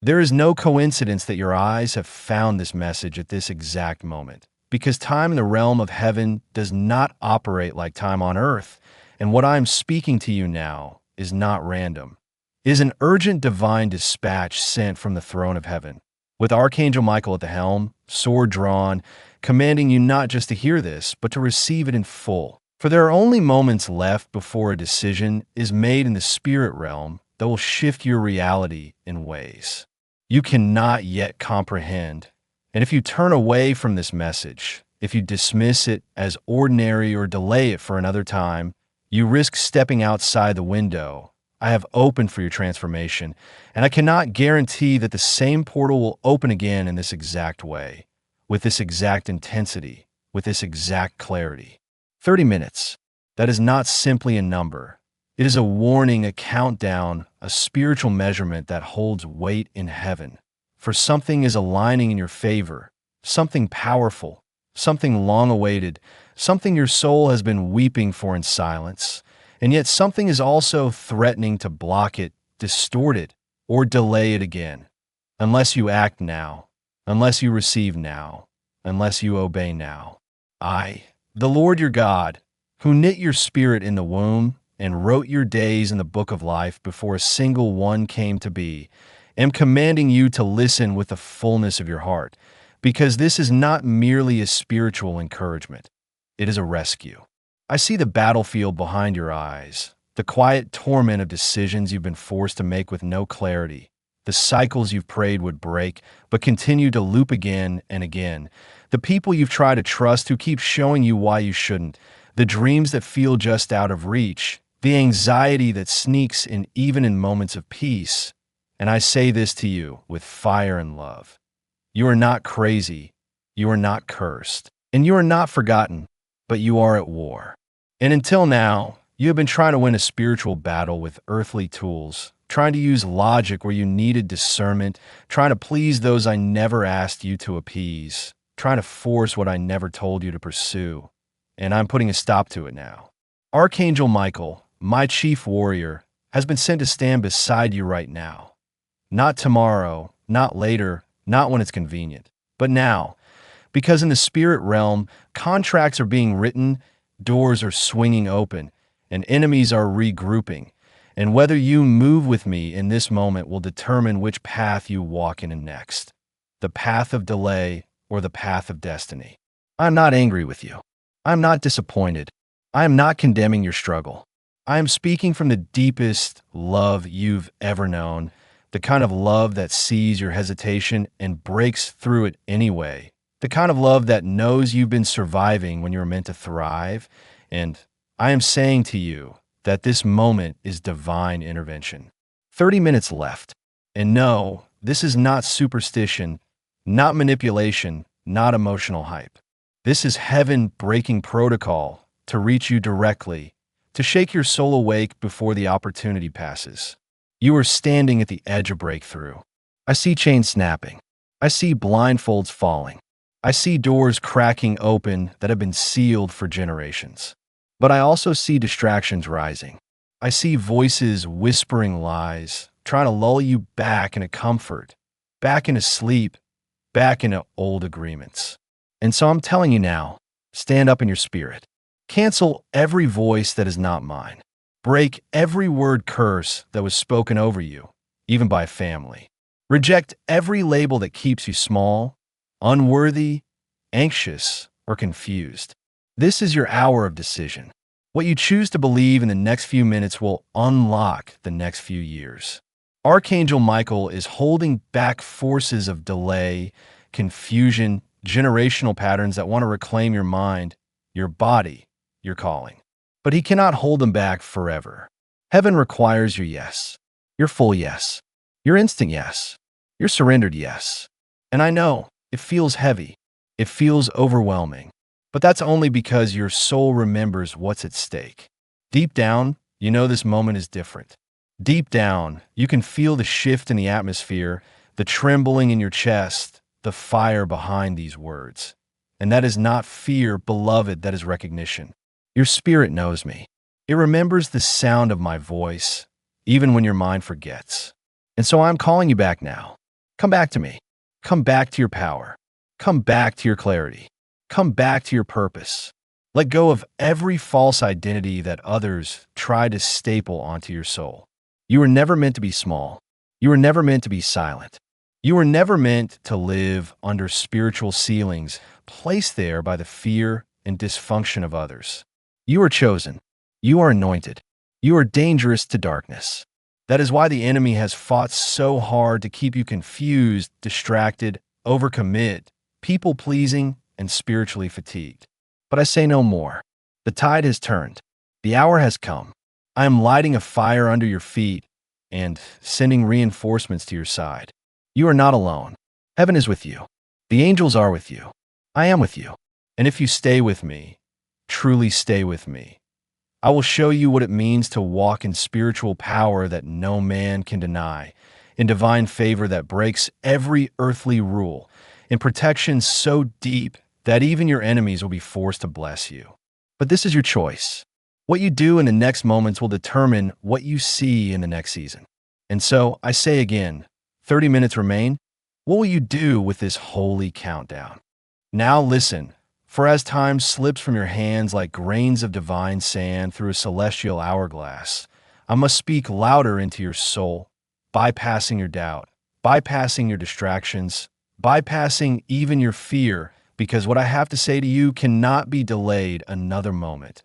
There is no coincidence that your eyes have found this message at this exact moment, because time in the realm of heaven does not operate like time on earth, and what I am speaking to you now is not random. It is an urgent divine dispatch sent from the throne of heaven, with Archangel Michael at the helm, sword drawn, commanding you not just to hear this, but to receive it in full. For there are only moments left before a decision is made in the spirit realm that will shift your reality in ways you cannot yet comprehend. And if you turn away from this message, if you dismiss it as ordinary or delay it for another time, you risk stepping outside the window I have opened for your transformation, and I cannot guarantee that the same portal will open again in this exact way, with this exact intensity, with this exact clarity. 30 minutes. That is not simply a number. It is a warning, a countdown, a spiritual measurement that holds weight in heaven. For something is aligning in your favor, something powerful, something long-awaited, something your soul has been weeping for in silence, and yet something is also threatening to block it, distort it, or delay it again. Unless you act now, unless you receive now, unless you obey now. I, the Lord your God, who knit your spirit in the womb and wrote your days in the book of life before a single one came to be, am commanding you to listen with the fullness of your heart, because this is not merely a spiritual encouragement. It is a rescue. I see the battlefield behind your eyes, the quiet torment of decisions you've been forced to make with no clarity, the cycles you've prayed would break, but continue to loop again and again, the people you've tried to trust who keep showing you why you shouldn't, the dreams that feel just out of reach, the anxiety that sneaks in even in moments of peace. And I say this to you with fire and love. You are not crazy, you are not cursed, and you are not forgotten, but you are at war. And until now, you have been trying to win a spiritual battle with earthly tools, trying to use logic where you needed discernment, trying to please those I never asked you to appease, trying to force what I never told you to pursue. And I'm putting a stop to it now. Archangel Michael, my chief warrior, has been sent to stand beside you right now. Not tomorrow, not later, not when it's convenient, but now. Because in the spirit realm, contracts are being written, doors are swinging open, and enemies are regrouping. And whether you move with me in this moment will determine which path you walk in next. The path of delay or the path of destiny. I am not angry with you. I am not disappointed. I am not condemning your struggle. I am speaking from the deepest love you've ever known, the kind of love that sees your hesitation and breaks through it anyway, the kind of love that knows you've been surviving when you were meant to thrive, and I am saying to you that this moment is divine intervention. 30 minutes left, and no, this is not superstition, not manipulation, not emotional hype. This is heaven breaking protocol to reach you directly, to shake your soul awake before the opportunity passes. You are standing at the edge of breakthrough. I see chains snapping. I see blindfolds falling. I see doors cracking open that have been sealed for generations. But I also see distractions rising. I see voices whispering lies, trying to lull you back into comfort, back into sleep, back into old agreements. And so I'm telling you now, stand up in your spirit. Cancel every voice that is not mine. Break every word curse that was spoken over you, even by family. Reject every label that keeps you small, unworthy, anxious, or confused. This is your hour of decision. What you choose to believe in the next few minutes will unlock the next few years. Archangel Michael is holding back forces of delay, confusion, generational patterns that want to reclaim your mind, your body, your calling. But he cannot hold them back forever. Heaven requires your yes, your full yes, your instant yes, your surrendered yes. And I know it feels heavy, it feels overwhelming, but that's only because your soul remembers what's at stake. Deep down, you know this moment is different. Deep down, you can feel the shift in the atmosphere, the trembling in your chest, the fire behind these words. And that is not fear, beloved, that is recognition. Your spirit knows me. It remembers the sound of my voice, even when your mind forgets. And so I'm calling you back now. Come back to me. Come back to your power. Come back to your clarity. Come back to your purpose. Let go of every false identity that others try to staple onto your soul. You were never meant to be small. You were never meant to be silent. You were never meant to live under spiritual ceilings placed there by the fear and dysfunction of others. You are chosen. You are anointed. You are dangerous to darkness. That is why the enemy has fought so hard to keep you confused, distracted, overcommit, people-pleasing, and spiritually fatigued. But I say no more. The tide has turned. The hour has come. I am lighting a fire under your feet and sending reinforcements to your side. You are not alone. Heaven is with you. The angels are with you. I am with you. And if you stay with me, truly stay with me, I will show you what it means to walk in spiritual power that no man can deny, in divine favor that breaks every earthly rule, in protection so deep that even your enemies will be forced to bless you. But this is your choice. What you do in the next moments will determine what you see in the next season. And so, I say again, 30 minutes remain. What will you do with this holy countdown? Now listen, for as time slips from your hands like grains of divine sand through a celestial hourglass, I must speak louder into your soul, bypassing your doubt, bypassing your distractions, bypassing even your fear, because what I have to say to you cannot be delayed another moment.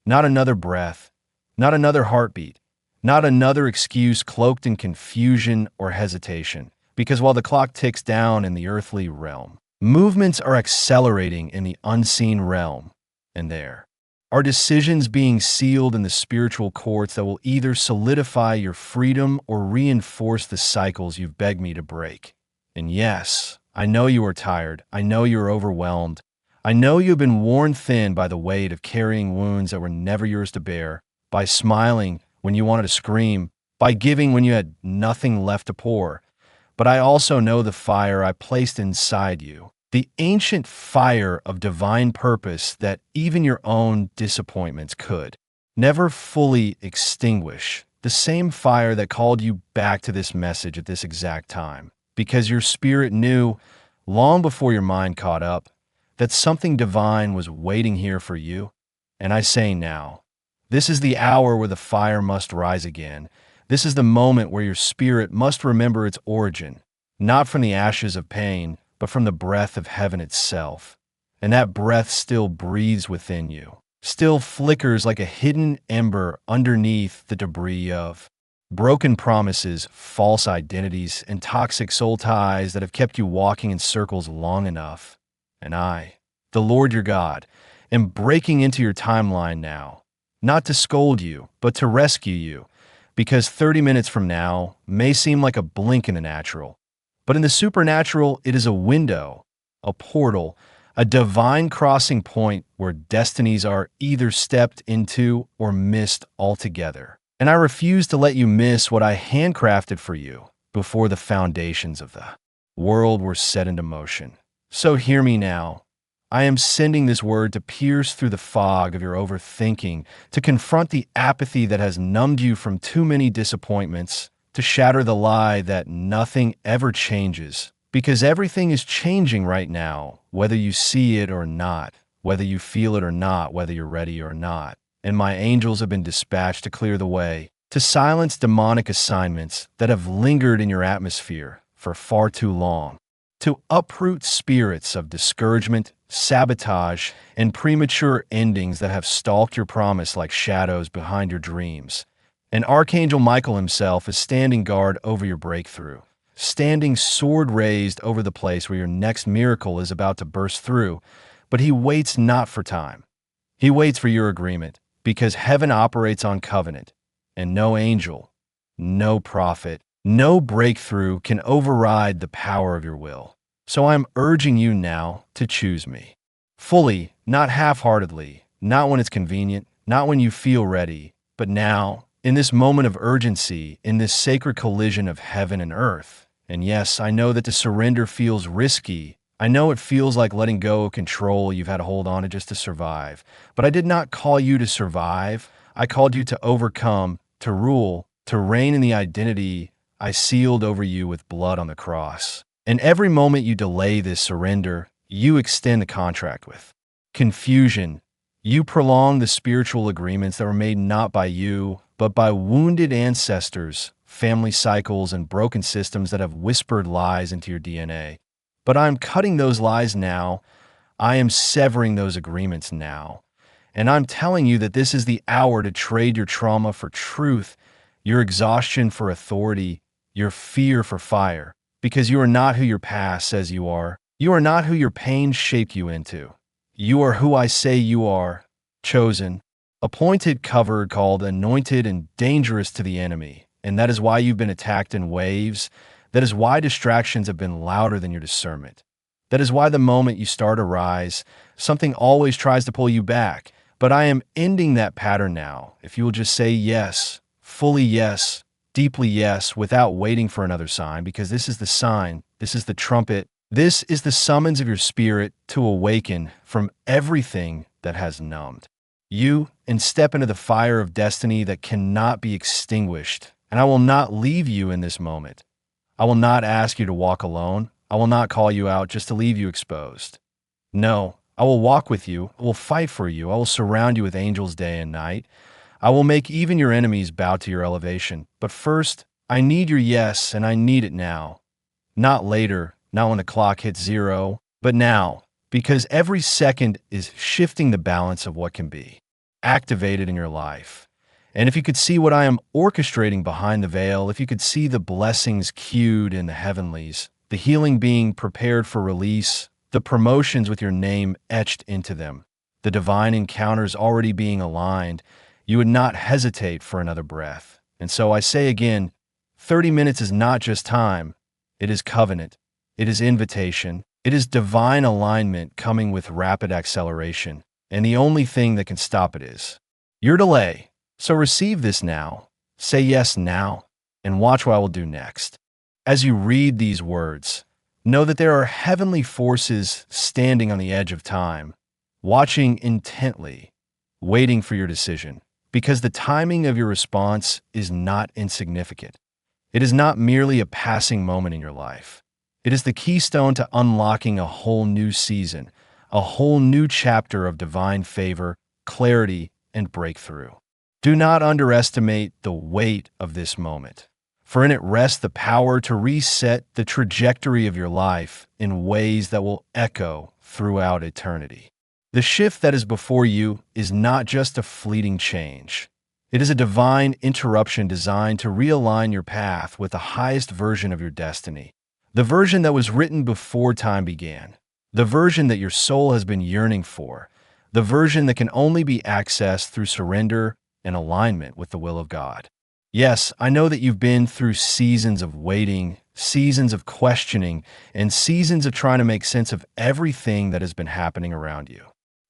Not another breath, not another heartbeat, not another excuse cloaked in confusion or hesitation, because while the clock ticks down in the earthly realm, movements are accelerating in the unseen realm, and there are decisions being sealed in the spiritual courts that will either solidify your freedom or reinforce the cycles you've begged me to break. And yes, I know you are tired. I know you are overwhelmed. I know you've been worn thin by the weight of carrying wounds that were never yours to bear, by smiling when you wanted to scream, by giving when you had nothing left to pour. But I also know the fire I placed inside you, the ancient fire of divine purpose that even your own disappointments could never fully extinguish, the same fire that called you back to this message at this exact time, because your spirit knew, long before your mind caught up, that something divine was waiting here for you. And I say now, this is the hour where the fire must rise again. This is the moment where your spirit must remember its origin, not from the ashes of pain, but from the breath of heaven itself. And that breath still breathes within you, still flickers like a hidden ember underneath the debris of broken promises, false identities, and toxic soul ties that have kept you walking in circles long enough. And I, the Lord your God, am breaking into your timeline now, not to scold you, but to rescue you, because 30 minutes from now may seem like a blink in the natural, but in the supernatural, it is a window, a portal, a divine crossing point where destinies are either stepped into or missed altogether. And I refuse to let you miss what I handcrafted for you before the foundations of the world were set into motion. So hear me now. I am sending this word to pierce through the fog of your overthinking, to confront the apathy that has numbed you from too many disappointments, to shatter the lie that nothing ever changes, because everything is changing right now, whether you see it or not, whether you feel it or not, whether you're ready or not. And my angels have been dispatched to clear the way, to silence demonic assignments that have lingered in your atmosphere for far too long, to uproot spirits of discouragement, sabotage, and premature endings that have stalked your promise like shadows behind your dreams. And Archangel Michael himself is standing guard over your breakthrough, standing sword raised over the place where your next miracle is about to burst through. But he waits not for time. He waits for your agreement, because heaven operates on covenant, and no angel, no prophet, no breakthrough can override the power of your will. So I'm urging you now to choose me. Fully, not half-heartedly, not when it's convenient, not when you feel ready, but now, in this moment of urgency, in this sacred collision of heaven and earth. And yes, I know that to surrender feels risky. I know it feels like letting go of control you've had to hold on to just to survive. But I did not call you to survive. I called you to overcome, to rule, to reign in the identity I sealed over you with blood on the cross. And every moment you delay this surrender, you extend the contract with confusion. You prolong the spiritual agreements that were made not by you, but by wounded ancestors, family cycles, and broken systems that have whispered lies into your DNA. But I'm cutting those lies now. I am severing those agreements now. And I'm telling you that this is the hour to trade your trauma for truth, your exhaustion for authority, your fear for fire, because you are not who your past says you are. You are not who your pain shaped you into. You are who I say you are, chosen, appointed, covered, called, anointed, and dangerous to the enemy. And that is why you've been attacked in waves. That is why distractions have been louder than your discernment. That is why the moment you start a rise, something always tries to pull you back. But I am ending that pattern now. If you will just say yes, fully yes, deeply yes, without waiting for another sign, because this is the sign, this is the trumpet, this is the summons of your spirit to awaken from everything that has numbed you and step into the fire of destiny that cannot be extinguished. And I will not leave you in this moment. I will not ask you to walk alone. I will not call you out just to leave you exposed. No, I will walk with you. I will fight for you. I will surround you with angels day and night. I will make even your enemies bow to your elevation. But first, I need your yes, and I need it now. Not later, not when the clock hits zero, but now, because every second is shifting the balance of what can be activated in your life. And if you could see what I am orchestrating behind the veil, if you could see the blessings queued in the heavenlies, the healing being prepared for release, the promotions with your name etched into them, the divine encounters already being aligned, you would not hesitate for another breath. And so I say again, 30 minutes is not just time. It is covenant. It is invitation. It is divine alignment coming with rapid acceleration. And the only thing that can stop it is your delay. So receive this now. Say yes now, and watch what I will do next. As you read these words, know that there are heavenly forces standing on the edge of time, watching intently, waiting for your decision, because the timing of your response is not insignificant. It is not merely a passing moment in your life. It is the keystone to unlocking a whole new season, a whole new chapter of divine favor, clarity, and breakthrough. Do not underestimate the weight of this moment, for in it rests the power to reset the trajectory of your life in ways that will echo throughout eternity. The shift that is before you is not just a fleeting change. It is a divine interruption designed to realign your path with the highest version of your destiny, the version that was written before time began, the version that your soul has been yearning for, the version that can only be accessed through surrender and alignment with the will of God. Yes, I know that you've been through seasons of waiting, seasons of questioning, and seasons of trying to make sense of everything that has been happening around you.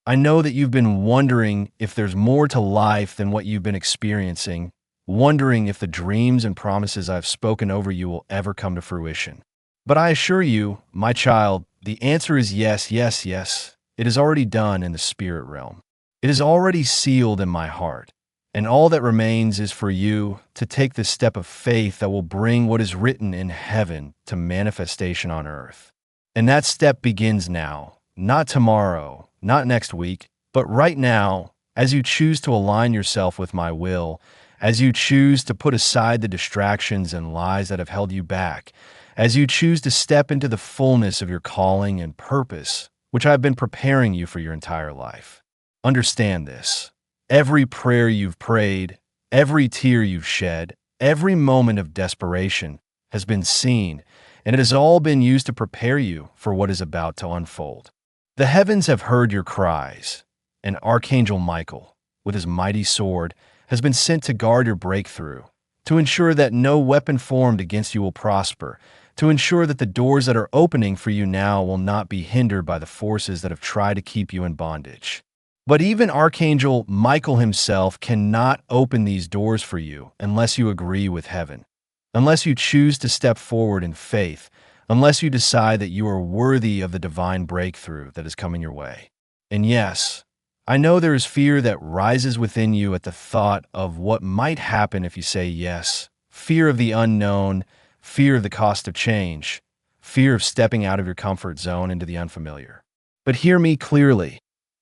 I know that you've been wondering if there's more to life than what you've been experiencing, wondering if the dreams and promises I've spoken over you will ever come to fruition. But I assure you, my child, the answer is yes, yes, yes. It is already done in the spirit realm. It is already sealed in my heart. And all that remains is for you to take the step of faith that will bring what is written in heaven to manifestation on earth. And that step begins now, not tomorrow, not next week, but right now, as you choose to align yourself with my will, as you choose to put aside the distractions and lies that have held you back, as you choose to step into the fullness of your calling and purpose, which I've been preparing you for your entire life. Understand this. Every prayer you've prayed, every tear you've shed, every moment of desperation has been seen, and it has all been used to prepare you for what is about to unfold. The heavens have heard your cries, and Archangel Michael, with his mighty sword, has been sent to guard your breakthrough, to ensure that no weapon formed against you will prosper, to ensure that the doors that are opening for you now will not be hindered by the forces that have tried to keep you in bondage. But even Archangel Michael himself cannot open these doors for you unless you agree with heaven, unless you choose to step forward in faith, unless you decide that you are worthy of the divine breakthrough that is coming your way. And yes, I know there is fear that rises within you at the thought of what might happen if you say yes, fear of the unknown, fear of the cost of change, fear of stepping out of your comfort zone into the unfamiliar. But hear me clearly.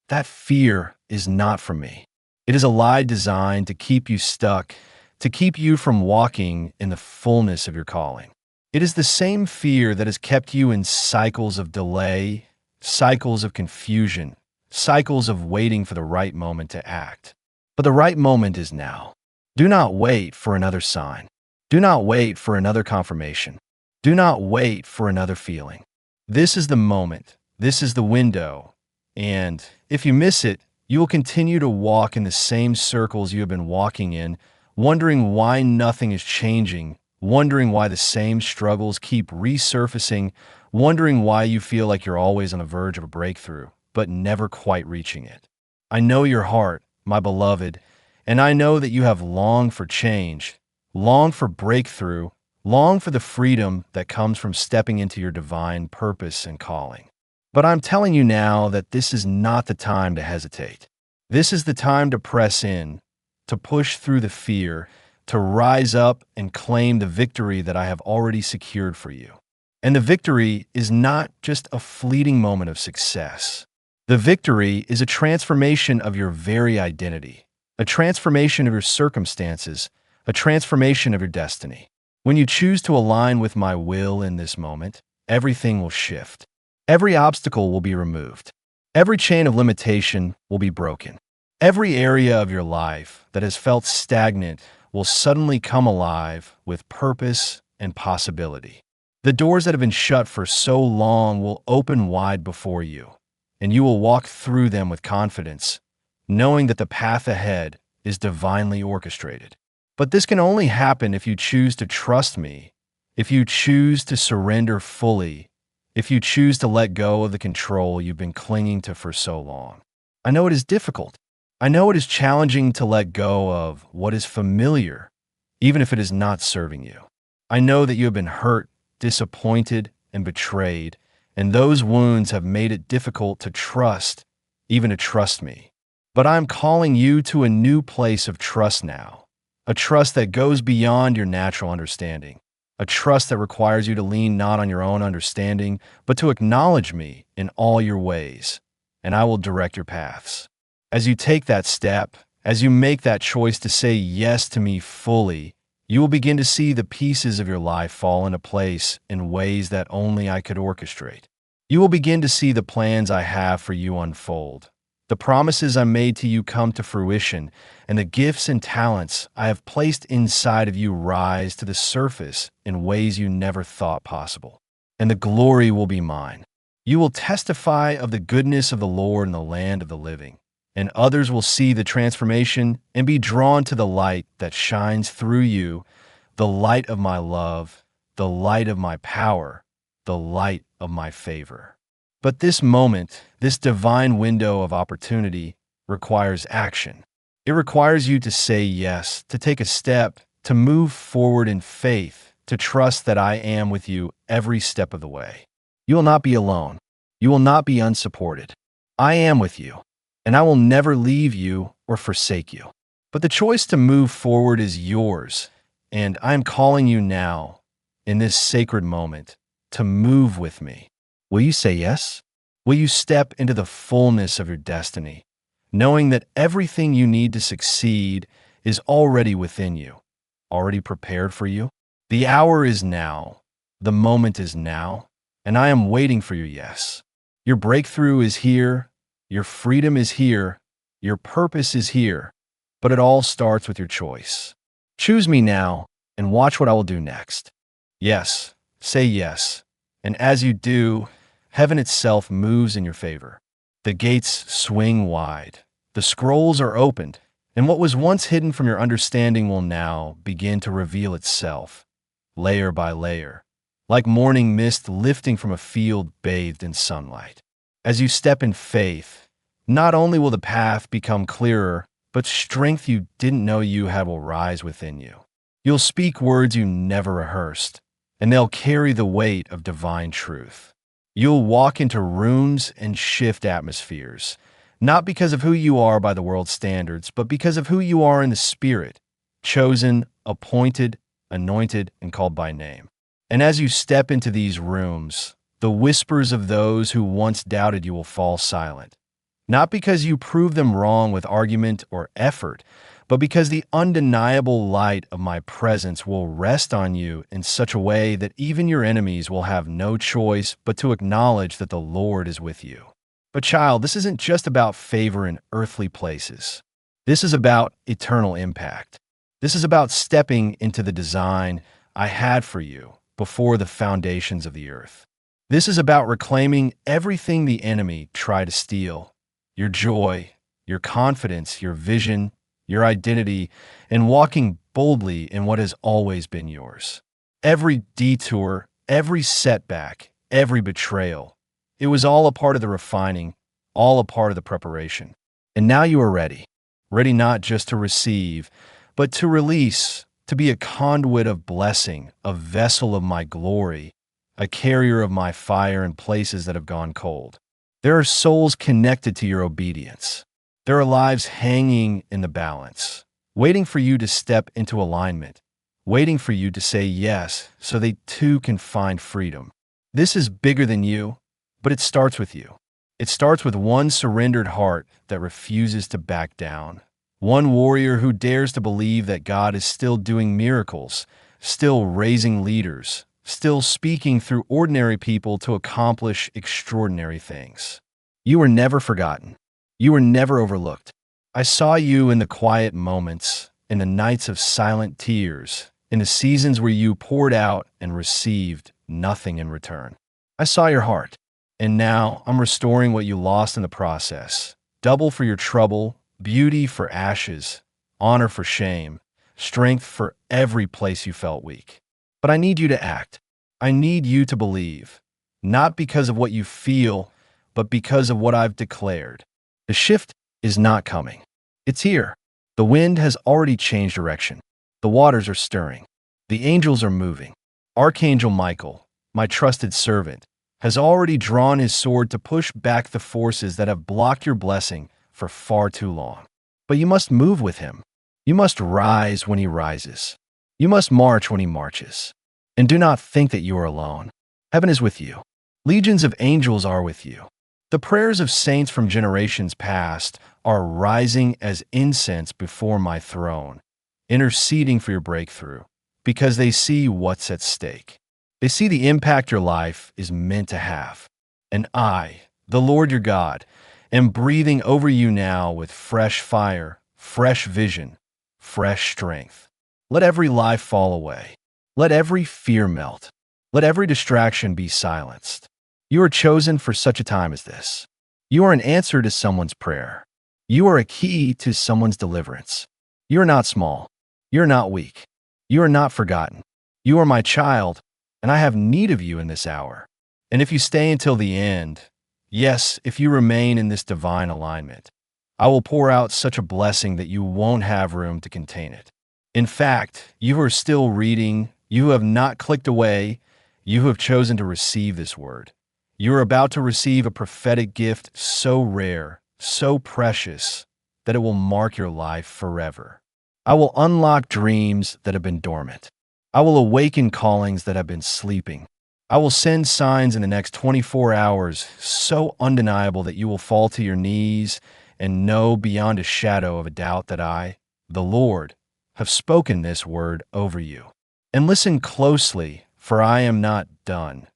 That fear is not from me. It is a lie designed to keep you stuck, to keep you from walking in the fullness of your calling. It is the same fear that has kept you in cycles of delay, cycles of confusion, cycles of waiting for the right moment to act. But the right moment is now. Do not wait for another sign. Do not wait for another confirmation. Do not wait for another feeling. This is the moment. This is the window. And if you miss it, you will continue to walk in the same circles you have been walking in, wondering why nothing is changing, wondering why the same struggles keep resurfacing, wondering why you feel like you're always on the verge of a breakthrough, but never quite reaching it. I know your heart, my beloved, and I know that you have longed for change, longed for breakthrough, longed for the freedom that comes from stepping into your divine purpose and calling. But I'm telling you now that this is not the time to hesitate. This is the time to press in, to push through the fear, to rise up and claim the victory that I have already secured for you. And the victory is not just a fleeting moment of success. The victory is a transformation of your very identity, a transformation of your circumstances, a transformation of your destiny. When you choose to align with my will in this moment, everything will shift. Every obstacle will be removed. Every chain of limitation will be broken. Every area of your life that has felt stagnant will suddenly come alive with purpose and possibility. The doors that have been shut for so long will open wide before you, and you will walk through them with confidence, knowing that the path ahead is divinely orchestrated. But this can only happen if you choose to trust me, if you choose to surrender fully, if you choose to let go of the control you've been clinging to for so long. I know it is difficult. I know it is challenging to let go of what is familiar, even if it is not serving you. I know that you have been hurt, disappointed, and betrayed, and those wounds have made it difficult to trust, even to trust me. But I'm calling you to a new place of trust now, a trust that goes beyond your natural understanding, a trust that requires you to lean not on your own understanding, but to acknowledge me in all your ways, and I will direct your paths. As you take that step, as you make that choice to say yes to me fully, you will begin to see the pieces of your life fall into place in ways that only I could orchestrate. You will begin to see the plans I have for you unfold, the promises I made to you come to fruition, and the gifts and talents I have placed inside of you rise to the surface in ways you never thought possible. And the glory will be mine. You will testify of the goodness of the Lord in the land of the living, and others will see the transformation and be drawn to the light that shines through you, the light of my love, the light of my power, the light of my favor. But this moment, this divine window of opportunity, requires action. It requires you to say yes, to take a step, to move forward in faith, to trust that I am with you every step of the way. You will not be alone. You will not be unsupported. I am with you, and I will never leave you or forsake you. But the choice to move forward is yours, and I am calling you now, in this sacred moment, to move with me. Will you say yes? Will you step into the fullness of your destiny, knowing that everything you need to succeed is already within you, already prepared for you? The hour is now, the moment is now, and I am waiting for your yes. Your breakthrough is here, your freedom is here, your purpose is here, but it all starts with your choice. Choose me now and watch what I will do next. Yes, say yes, and as you do, heaven itself moves in your favor. The gates swing wide, the scrolls are opened, and what was once hidden from your understanding will now begin to reveal itself, layer by layer, like morning mist lifting from a field bathed in sunlight. As you step in faith, not only will the path become clearer, but strength you didn't know you had will rise within you. You'll speak words you never rehearsed, and they'll carry the weight of divine truth. You'll walk into rooms and shift atmospheres, not because of who you are by the world's standards, but because of who you are in the spirit, chosen, appointed, anointed, and called by name. And as you step into these rooms, the whispers of those who once doubted you will fall silent. Not because you prove them wrong with argument or effort, but because the undeniable light of my presence will rest on you in such a way that even your enemies will have no choice but to acknowledge that the Lord is with you. But child, this isn't just about favor in earthly places. This is about eternal impact. This is about stepping into the design I had for you before the foundations of the earth. This is about reclaiming everything the enemy tried to steal: your joy, your confidence, your vision, your identity, and walking boldly in what has always been yours. Every detour, every setback, every betrayal, it was all a part of the refining, all a part of the preparation. And now you are ready. Ready not just to receive, but to release, to be a conduit of blessing, a vessel of my glory, a carrier of my fire in places that have gone cold. There are souls connected to your obedience. There are lives hanging in the balance, waiting for you to step into alignment, waiting for you to say yes so they too can find freedom. This is bigger than you, but it starts with you. It starts with one surrendered heart that refuses to back down. One warrior who dares to believe that God is still doing miracles, still raising leaders, still speaking through ordinary people to accomplish extraordinary things. You were never forgotten. You were never overlooked. I saw you in the quiet moments, in the nights of silent tears, in the seasons where you poured out and received nothing in return. I saw your heart, and now I'm restoring what you lost in the process. Double for your trouble, beauty for ashes, honor for shame, strength for every place you felt weak. But I need you to act. I need you to believe, not because of what you feel, but because of what I've declared. The shift is not coming. It's here. The wind has already changed direction. The waters are stirring. The angels are moving. Archangel Michael, my trusted servant, has already drawn his sword to push back the forces that have blocked your blessing for far too long. But you must move with him. You must rise when he rises. You must march when he marches. And do not think that you are alone. Heaven is with you. Legions of angels are with you. The prayers of saints from generations past are rising as incense before my throne, interceding for your breakthrough, because they see what's at stake. They see the impact your life is meant to have. And I, the Lord your God, am breathing over you now with fresh fire, fresh vision, fresh strength. Let every lie fall away. Let every fear melt. Let every distraction be silenced. You are chosen for such a time as this. You are an answer to someone's prayer. You are a key to someone's deliverance. You are not small. You are not weak. You are not forgotten. You are my child, and I have need of you in this hour. And if you stay until the end, yes, if you remain in this divine alignment, I will pour out such a blessing that you won't have room to contain it. In fact, you are still reading, you have not clicked away, you have chosen to receive this word. You are about to receive a prophetic gift so rare, so precious, that it will mark your life forever. I will unlock dreams that have been dormant. I will awaken callings that have been sleeping. I will send signs in the next 24 hours so undeniable that you will fall to your knees and know beyond a shadow of a doubt that I, the Lord, have spoken this word over you. And listen closely, for I am not done.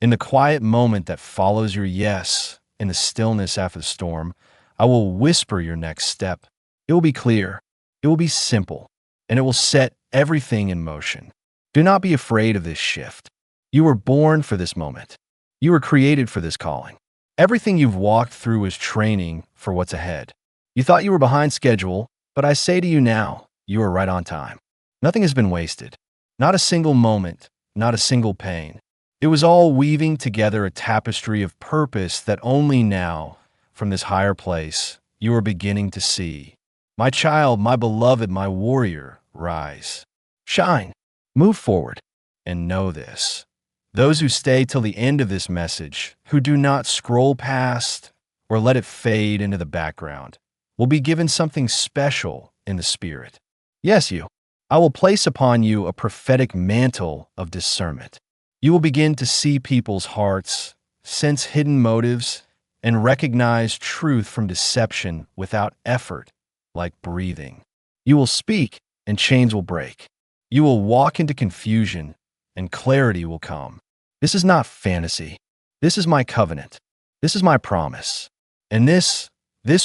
In the quiet moment that follows your yes, in the stillness after the storm, I will whisper your next step. It will be clear, it will be simple, and it will set everything in motion. Do not be afraid of this shift. You were born for this moment. You were created for this calling. Everything you've walked through is training for what's ahead. You thought you were behind schedule, but I say to you now, you are right on time. Nothing has been wasted. Not a single moment, not a single pain. It was all weaving together a tapestry of purpose that only now, from this higher place, you are beginning to see. My child, my beloved, my warrior, rise. Shine. Move forward. And know this. Those who stay till the end of this message, who do not scroll past or let it fade into the background, will be given something special in the spirit. Yes, you. I will place upon you a prophetic mantle of discernment. You will begin to see people's hearts, sense hidden motives, and recognize truth from deception without effort, like breathing. You will speak, and chains will break. You will walk into confusion, and clarity will come. This is not fantasy. This is my covenant. This is my promise. And this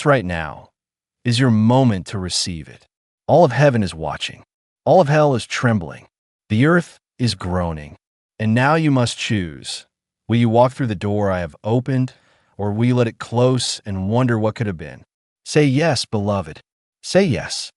right now, is your moment to receive it. All of heaven is watching. All of hell is trembling. The earth is groaning. And now you must choose. Will you walk through the door I have opened, or will you let it close and wonder what could have been? Say yes, beloved. Say yes.